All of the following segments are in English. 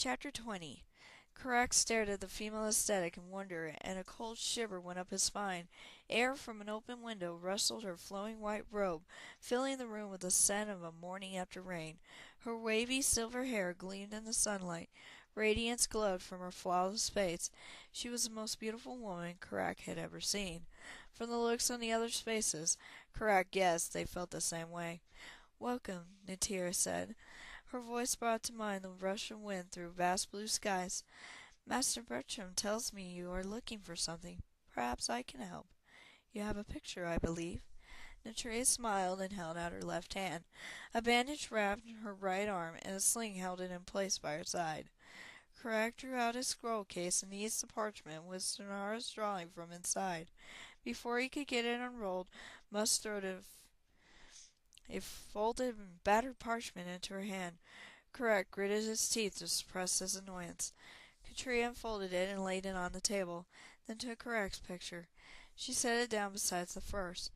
Chapter 20. Karak stared at the female aesthetic in wonder, and a cold shiver went up his spine. Air from an open window rustled her flowing white robe, filling the room with the scent of a morning after rain. Her wavy silver hair gleamed in the sunlight. Radiance glowed from her flawless face. She was the most beautiful woman Karak had ever seen. From the looks on the others' faces, Karak guessed they felt the same way. "Welcome," Natira said. Her voice brought to mind the rush of wind through vast blue skies. "Master Bertram tells me you are looking for something. Perhaps I can help. You have a picture, I believe." Natira smiled and held out her left hand. A bandage wrapped her right arm, and a sling held it in place by her side. Karak drew out his scroll case and eased the parchment with Sonara's drawing from inside. Before he could get it unrolled, Must throwed a folded and battered parchment into her hand. Karak gritted his teeth to suppress his annoyance. Katria unfolded it and laid it on the table, then took Karak's picture. She set it down beside the first.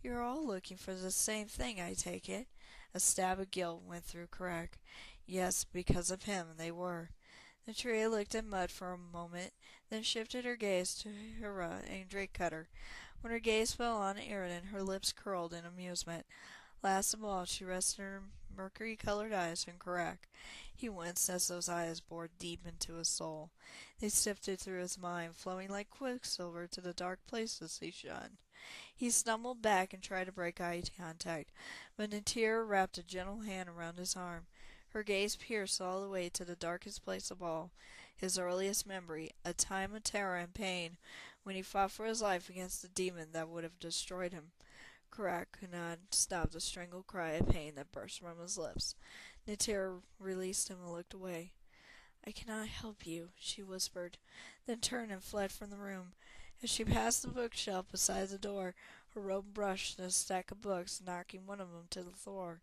"You're all looking for the same thing, I take it." A stab of guilt went through Karak. Yes, because of him, they were. Natria looked at Mud for a moment, then shifted her gaze to Hera and Drakecutter. When her gaze fell on Eridan, her lips curled in amusement. Last of all, she rested her mercury-colored eyes on Karak. He winced as those eyes bored deep into his soul. They sifted through his mind, flowing like quicksilver to the dark places he shunned. He stumbled back and tried to break eye contact, but Natira wrapped a gentle hand around his arm. Her gaze pierced all the way to the darkest place of all, his earliest memory, a time of terror and pain, when he fought for his life against the demon that would have destroyed him. Karak could not stop the strangled cry of pain that burst from his lips. Natira released him and looked away. "I cannot help you," she whispered, then turned and fled from the room. As she passed the bookshelf beside the door, her robe brushed a stack of books, knocking one of them to the floor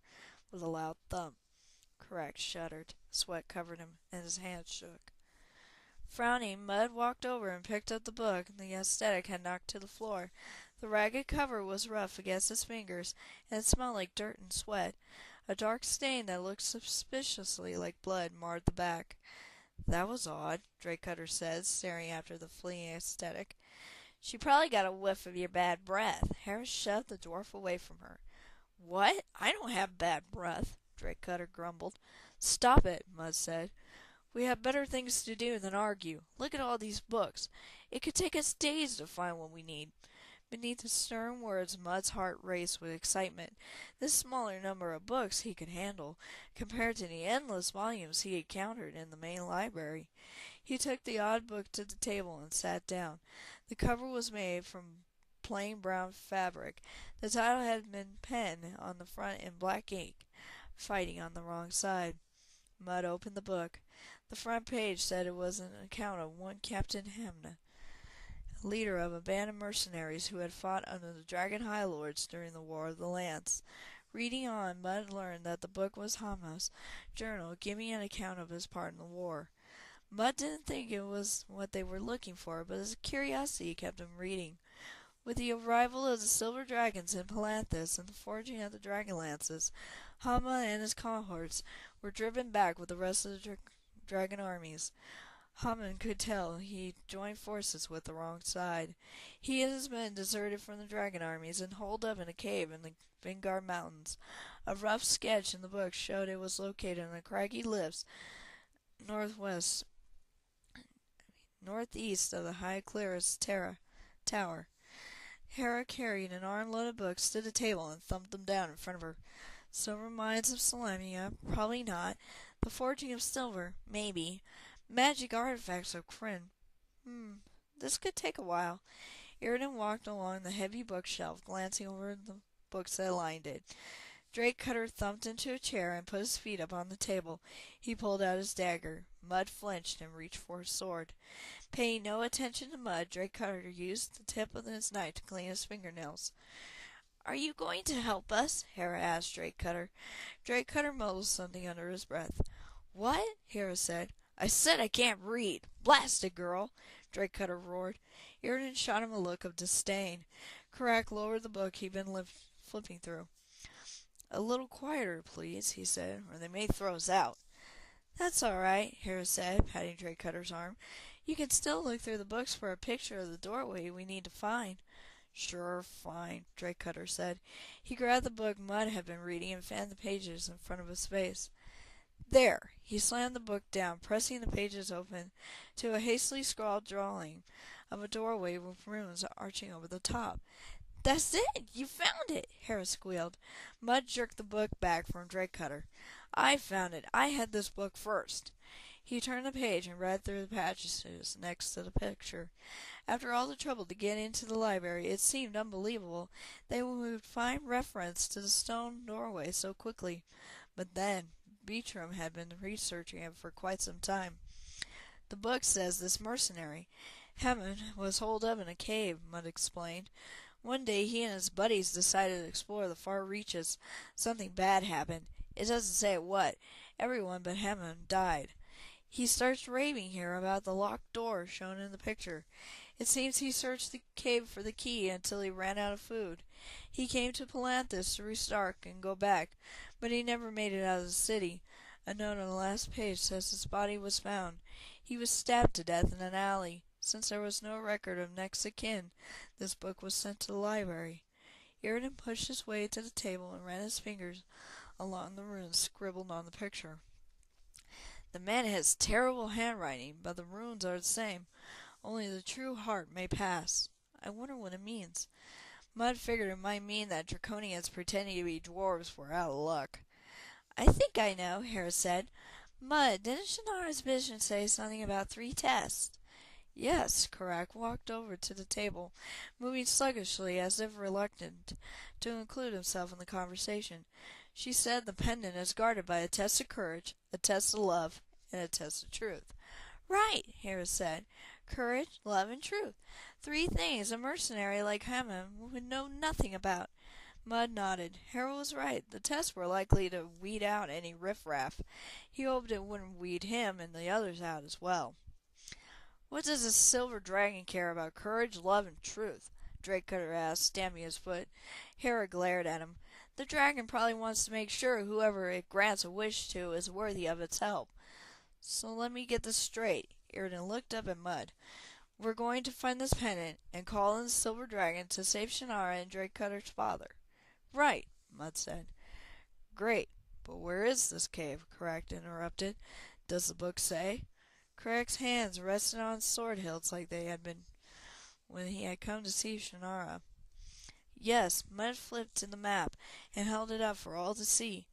with a loud thump. Karak shuddered. Sweat covered him, and his hands shook. Frowning, Mud walked over and picked up the book the aesthetic had knocked to the floor. The ragged cover was rough against his fingers, and it smelled like dirt and sweat. A dark stain that looked suspiciously like blood marred the back. "That was odd," Drakecutter said, staring after the fleeing aesthetic. "She probably got a whiff of your bad breath." Harris shoved the dwarf away from her. "What? I don't have bad breath," Drakecutter grumbled. "Stop it," Mud said. "We have better things to do than argue. Look at all these books. It could take us days to find what we need." Beneath the stern words, Mud's heart raced with excitement. This smaller number of books he could handle, compared to the endless volumes he had counted in the main library. He took the odd book to the table and sat down. The cover was made from plain brown fabric. The title had been penned on the front in black ink, "Fighting on the Wrong Side." Mud opened the book. The front page said it was an account of one Captain Hamna, leader of a band of mercenaries who had fought under the Dragon High Lords during the War of the Lance. Reading on, Mud learned that the book was Hamna's journal, giving an account of his part in the war. Mud didn't think it was what they were looking for, but his curiosity kept him reading. With the arrival of the silver dragons in Palanthas and the forging of the dragon lances, Hama and his cohorts were driven back with the rest of the dragon armies. Haman could tell he joined forces with the wrong side. He and his men deserted from the dragon armies and holed up in a cave in the Vingard Mountains. A rough sketch in the book showed it was located on the craggy cliffs northeast of the High Clearest Tower. Hera carried an armload of books to the table and thumped them down in front of her. Silver mines of Salamia? Probably not. The forging of silver? Maybe. Magic artifacts of Kryn? This could take a while. Eridan walked along the heavy bookshelf, glancing over the books that lined it. Drakecutter thumped into a chair and put his feet up on the table. He pulled out his dagger. Mud flinched and reached for his sword. Paying no attention to Mud, Drakecutter used the tip of his knife to clean his fingernails. "Are you going to help us?" Hera asked Drakecutter. Drakecutter mumbled something under his breath. "What?" Hera said. "I said I can't read. Blast it, girl!" Drakecutter roared. Eridan shot him a look of disdain. Karak lowered the book he'd been flipping through. "A little quieter, please," he said, "or they may throw us out." "That's all right," Harris said, patting Drake Cutter's arm. "You can still look through the books for a picture of the doorway we need to find." "Sure, fine," Drake Cutter said. He grabbed the book Mud had been reading and fanned the pages in front of his face. "There!" He slammed the book down, pressing the pages open to a hastily scrawled drawing of a doorway with runes arching over the top. "That's it! You found it!" Harris squealed. Mud jerked the book back from Drake Cutter. "I found it! I had this book first!" He turned the page and read through the passages next to the picture. After all the trouble to get into the library, it seemed unbelievable they would find reference to the stone doorway so quickly. But then, Beecham had been researching it for quite some time. "The book says this mercenary, Hammond, was holed up in a cave," Mudd explained. "One day he and his buddies decided to explore the far reaches. Something bad happened. It doesn't say what. Everyone but Hammond died. He starts raving here about the locked door shown in the picture. It seems he searched the cave for the key until he ran out of food. He came to Palanthas to restart and go back, but he never made it out of the city. A note on the last page says his body was found. He was stabbed to death in an alley. Since there was no record of next of kin, this book was sent to the library." Irridan pushed his way to the table and ran his fingers along the runes scribbled on the picture. "The man has terrible handwriting, but the runes are the same. Only the true heart may pass. I wonder what it means." Mud figured it might mean that Draconians pretending to be dwarves were out of luck. "I think I know," Harris said. "Mud, didn't Shannara's vision say something about 3 tests?" "Yes." Karak walked over to the table, moving sluggishly as if reluctant to include himself in the conversation. "She said the pendant is guarded by a test of courage, a test of love, and a test of truth." "Right," Harris said. "Courage, love, and truth. 3 things a mercenary like Hammond would know nothing about." Mud nodded. Harold was right. The tests were likely to weed out any riffraff. He hoped it wouldn't weed him and the others out as well. "What does a silver dragon care about courage, love, and truth?" Drake Cutter asked, stamping his foot. Hera glared at him. "The dragon probably wants to make sure whoever it grants a wish to is worthy of its help. So let me get this straight." Irridan looked up at Mud. "We're going to find this pendant and call in the silver dragon to save Shannara and Drake Cutter's father." "Right," Mud said. "Great. But where is this cave?" Karak interrupted. "Does the book say?" Karak's hands rested on his sword hilts like they had been when he had come to see Shannara. "Yes." Mud flipped to the map and held it up for all to see.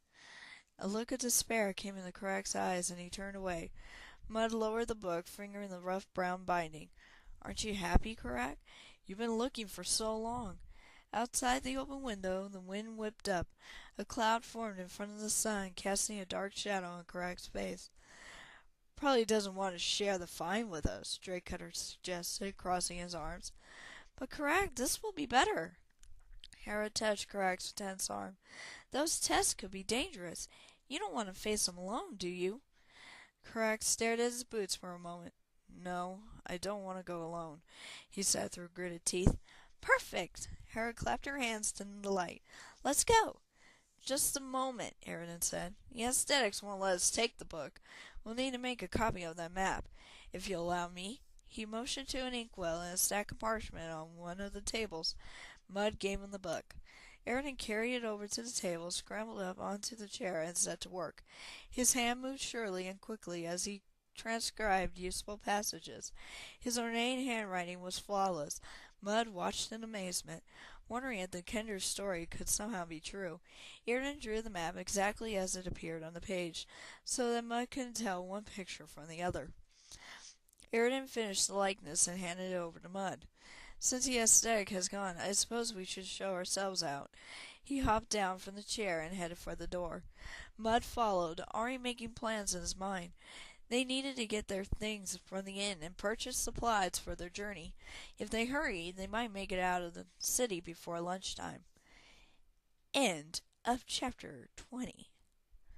A look of despair came into Karak's eyes, and he turned away. Mud lowered the book, fingering the rough brown binding. "Aren't you happy, Karak? You've been looking for so long." Outside the open window, the wind whipped up. A cloud formed in front of the sun, casting a dark shadow on Karak's face. "Probably doesn't want to share the find with us," Drake Cutter suggested, crossing his arms. "But Karak, this will be better." Hera touched Karak's tense arm. "Those tests could be dangerous. You don't want to face them alone, do you?" Karak stared at his boots for a moment. "No, I don't want to go alone," he said through gritted teeth. "Perfect!" Hera clapped her hands in delight. "Let's go." "Just a moment," Irridan said. "The aesthetics won't let us take the book. We'll need to make a copy of that map. If you'll allow me." He motioned to an inkwell and a stack of parchment on one of the tables. Mud gave him the book. Irridan carried it over to the table, scrambled up onto the chair, and set to work. His hand moved surely and quickly as he transcribed useful passages. His ornate handwriting was flawless. Mud watched in amazement, wondering if the Kender's story could somehow be true. Irridan drew the map exactly as it appeared on the page, so that Mud couldn't tell one picture from the other. Irridan finished the likeness and handed it over to Mud. "Since the aesthetic has gone, I suppose we should show ourselves out." He hopped down from the chair and headed for the door. Mud followed, already making plans in his mind. They needed to get their things from the inn and purchase supplies for their journey. If they hurried, they might make it out of the city before lunchtime. End of chapter 20.